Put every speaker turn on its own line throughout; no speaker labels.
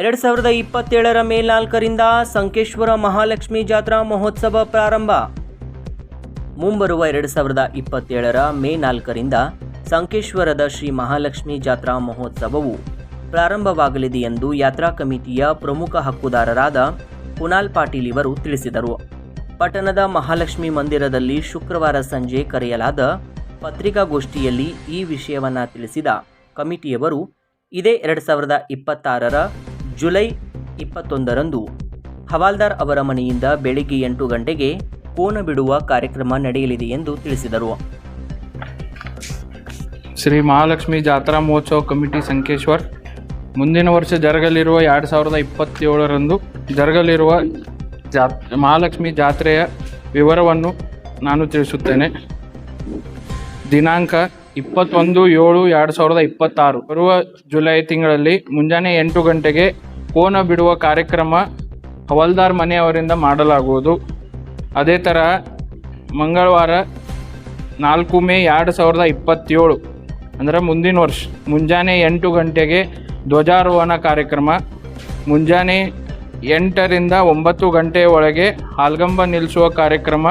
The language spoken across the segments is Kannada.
2027ರ ಮೇ 4ರಿಂದ ಸಂಕೇಶ್ವರ ಮಹಾಲಕ್ಷ್ಮಿ ಜಾತ್ರಾ ಮಹೋತ್ಸವ ಪ್ರಾರಂಭ. ಮುಂಬರುವ 2027ರ ಮೇ 4ರಿಂದ ಸಂಕೇಶ್ವರದ ಶ್ರೀ ಮಹಾಲಕ್ಷ್ಮಿ ಜಾತ್ರಾ ಮಹೋತ್ಸವವು ಪ್ರಾರಂಭವಾಗಲಿದೆ ಎಂದು ಯಾತ್ರಾ ಕಮಿಟಿಯ ಪ್ರಮುಖ ಹಕ್ಕುದಾರರಾದ ಕುನಾಲ್ ಪಾಟೀಲ್ ಇವರು ತಿಳಿಸಿದರು. ಪಟ್ಟಣದ ಮಹಾಲಕ್ಷ್ಮಿ ಮಂದಿರದಲ್ಲಿ ಶುಕ್ರವಾರ ಸಂಜೆ ಕರೆಯಲಾದ ಪತ್ರಿಕಾಗೋಷ್ಠಿಯಲ್ಲಿ ಈ ವಿಷಯವನ್ನು ತಿಳಿಸಿದ ಕಮಿಟಿಯವರು, ಇದೇ 2026ರ ಜುಲೈ 21ರಂದು ಹವಾಲ್ದಾರ್ ಅವರ ಮನೆಯಿಂದ ಬೆಳಿಗ್ಗೆ 8 ಗಂಟೆಗೆ ಕೋನ ಬಿಡುವ ಕಾರ್ಯಕ್ರಮ ನಡೆಯಲಿದೆ ಎಂದು ತಿಳಿಸಿದರು.
ಶ್ರೀ ಮಹಾಲಕ್ಷ್ಮಿ ಜಾತ್ರಾ ಮಹೋತ್ಸವ ಕಮಿಟಿ ಸಂಕೇಶ್ವರ್ ಮುಂದಿನ ವರ್ಷ ಜರುಗಲಿರುವ 2027ರಂದು ಜರುಗಲಿರುವ ಮಹಾಲಕ್ಷ್ಮಿ ಜಾತ್ರೆಯ ವಿವರವನ್ನು ನಾನು ತಿಳಿಸುತ್ತೇನೆ. ದಿನಾಂಕ 21/7/2026 ಬರುವ ಜುಲೈ ತಿಂಗಳಲ್ಲಿ ಮುಂಜಾನೆ 8 ಗಂಟೆಗೆ ಕೋನ ಬಿಡುವ ಕಾರ್ಯಕ್ರಮ ಹವಾಲ್ದಾರ್ ಮನೆಯವರಿಂದ ಮಾಡಲಾಗುವುದು. ಅದೇ ಥರ ಮಂಗಳವಾರ 4 ಮೇ 2027 ಅಂದರೆ ಮುಂದಿನ ವರ್ಷ ಮುಂಜಾನೆ 8 ಗಂಟೆಗೆ ಧ್ವಜಾರೋಹಣ ಕಾರ್ಯಕ್ರಮ, ಮುಂಜಾನೆ 8ರಿಂದ 9 ಗಂಟೆಯ ಒಳಗೆ ಹಾಲ್ಗಂಬ ನಿಲ್ಲಿಸುವ ಕಾರ್ಯಕ್ರಮ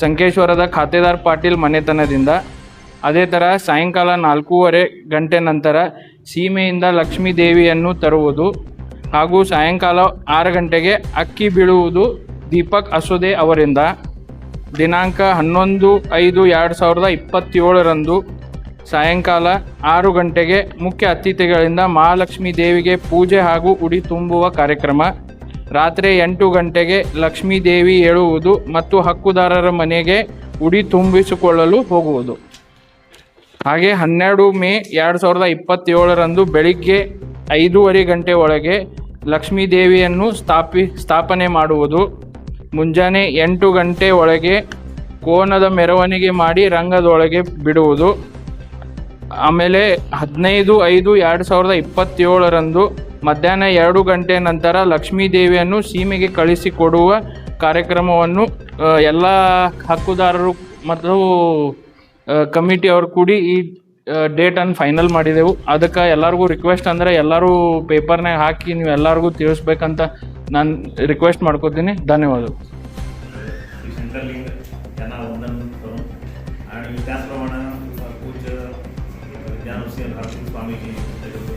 ಸಂಕೇಶ್ವರದ ಖಾತೆದಾರ್ ಪಾಟೀಲ್ ಮನೆತನದಿಂದ. ಅದೇ ಥರ ಸಾಯಂಕಾಲ 4:15 ಗಂಟೆ ನಂತರ ಸೀಮೆಯಿಂದ ಲಕ್ಷ್ಮೀ ದೇವಿಯನ್ನು ತರುವುದು ಹಾಗೂ ಸಾಯಂಕಾಲ 6 ಗಂಟೆಗೆ ಅಕ್ಕಿ ಬೀಳುವುದು ದೀಪಕ್ ಅಸೋದೆ ಅವರಿಂದ. ದಿನಾಂಕ 11/5/2027ರಂದು ಸಾಯಂಕಾಲ 6 ಗಂಟೆಗೆ ಮುಖ್ಯ ಅತಿಥಿಗಳಿಂದ ಮಹಾಲಕ್ಷ್ಮೀ ದೇವಿಗೆ ಪೂಜೆ ಹಾಗೂ ಉಡಿ ತುಂಬುವ ಕಾರ್ಯಕ್ರಮ. ರಾತ್ರಿ 8 ಗಂಟೆಗೆ ಲಕ್ಷ್ಮೀ ದೇವಿ ಏಳುವುದು ಮತ್ತು ಹಕ್ಕುದಾರರ ಮನೆಗೆ ಉಡಿ ತುಂಬಿಸಿಕೊಳ್ಳಲು ಹೋಗುವುದು. ಹಾಗೆ 12 ಮೇ 2027ರಂದು ಬೆಳಿಗ್ಗೆ 5:30 ಗಂಟೆ ಒಳಗೆ ಲಕ್ಷ್ಮೀ ದೇವಿಯನ್ನು ಸ್ಥಾಪನೆ ಮಾಡುವುದು. ಮುಂಜಾನೆ 8 ಗಂಟೆ ಒಳಗೆ ಕೋನದ ಮೆರವಣಿಗೆ ಮಾಡಿ ರಂಗದೊಳಗೆ ಬಿಡುವುದು. ಆಮೇಲೆ 15/5/2027ರಂದು ಮಧ್ಯಾಹ್ನ 2 ಗಂಟೆ ನಂತರ ಲಕ್ಷ್ಮೀ ದೇವಿಯನ್ನು ಸೀಮೆಗೆ ಕಳಿಸಿಕೊಡುವ ಕಾರ್ಯಕ್ರಮವನ್ನು ಎಲ್ಲ ಹಕ್ಕುದಾರರು ಮತ್ತು ಕಮಿಟಿಯವರು ಕೂಡಿ ಈ ಡೇಟನ್ನು ಫೈನಲ್ ಮಾಡಿದೆವು. ಅದಕ್ಕೆ ಎಲ್ಲರಿಗೂ ರಿಕ್ವೆಸ್ಟ್ ಅಂದರೆ ಎಲ್ಲರೂ ಪೇಪರ್ನಾಗ ಹಾಕಿ ನೀವು ಎಲ್ಲರಿಗೂ ತಿಳಿಸ್ಬೇಕಂತ ನಾನು रिक्वेस्ट ಮಾಡ್ಕೋತೀನಿ. धन्यवाद.
यांना वंदन करून आणि त्याचप्रमाणे पूज्य विद्यानृसिंह भारती स्वामीजी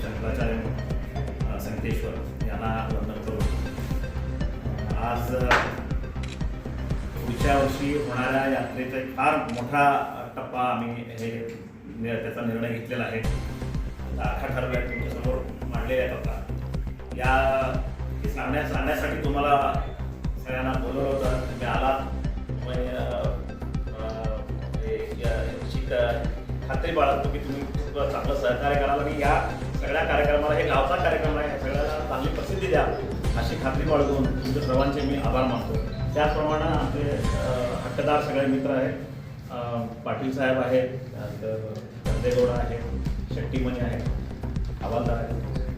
शंकराचार्य संकेश्वर यांना वंदन करून आज पुढच्या वर्षी होणाऱ्या यात्रेचा एक फार मोठा टप्पा आम्ही त्याचा निर्णय घेतलेला आहे. आखा ठरवल्या तुमच्यासमोर मांडलेल्या आहेत. आता या सांगण्यासाठी तुम्हाला सगळ्यांना बोलवलं होतं. तुम्ही आलात. खात्री बाळगतो की तुम्ही खूप चांगलं सहकार्य कराल आणि या सगळ्या कार्यक्रमाला हे गावचा कार्यक्रम आहे, सगळ्याला चांगली प्रसिद्धी द्या अशी खात्री बाळगून तुमच्या सर्वांचे मी आभार मानतो. त्याचप्रमाणे आमचे हक्कदार सगळे मित्र आहेत. पाटील साहेब आहेत, गंदेगौडा आहेत, शेट्टीमणी आहेत, हवालदार आहेत.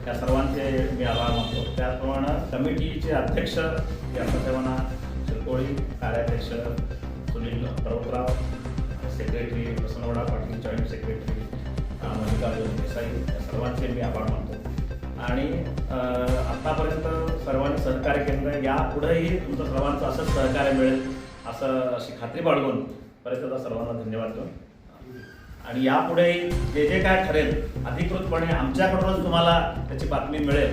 या सर्वांचे मी आभार मानतो. त्याचप्रमाणे कमिटीचे अध्यक्ष यासाहेबांना शिरकोळी, कार्याध्यक्ष Sunil Parvatrao, secretary Prasannagouda Patil, joint secretary Mallikarjun Desai, या सर्वांचे मी आभार मानतो. आणि आत्तापर्यंत सर्वांनी सहकार्य केलं. यापुढेही तुमचं सर्वांचं असंच सहकार्य मिळेल अशी खात्री बाळगून परत एकदा सर्वांना धन्यवाद देऊन आणि यापुढे जे काय ठरेल अधिकृतपणे आमच्याकडूनच तुम्हाला त्याची बातमी मिळेल.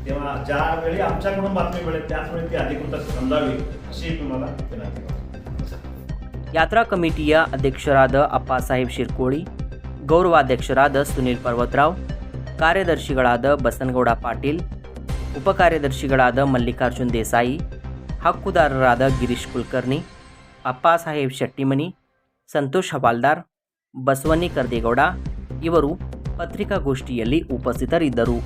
तेव्हा ज्यावेळी आमच्याकडून बातमी मिळेल त्याचवेळी ती अधिकृत समजावी अशी तुम्हाला विनंती करतो.
ಯಾತ್ರಾ ಕಮಿಟಿಯ ಅಧ್ಯಕ್ಷರಾದ ಅಪ್ಪಾಸಾಹೇಬ್ ಶಿರ್ಕೋಳಿ, ಗೌರವಾಧ್ಯಕ್ಷರಾದ ಸುನೀಲ್ ಪರ್ವತರಾವ್, ಕಾರ್ಯದರ್ಶಿಗಳಾದ ಬಸನಗೌಡ ಪಾಟೀಲ್, ಉಪಕಾರ್ಯದರ್ಶಿಗಳಾದ ಮಲ್ಲಿಕಾರ್ಜುನ್ ದೇಸಾಯಿ, ಹಕ್ಕುದಾರರಾದ ಗಿರೀಶ್ ಕುಲಕರ್ಣಿ, ಅಪ್ಪಾಸಾಹೇಬ್ ಶೆಟ್ಟಿಮನಿ, ಸಂತೋಷ್ ಹವಾಲ್ದಾರ್, ಬಸವನಿ ಕರ್ದೇಗೌಡ ಇವರು ಪತ್ರಿಕಾಗೋಷ್ಠಿಯಲ್ಲಿ ಉಪಸ್ಥಿತರಿದ್ದರು.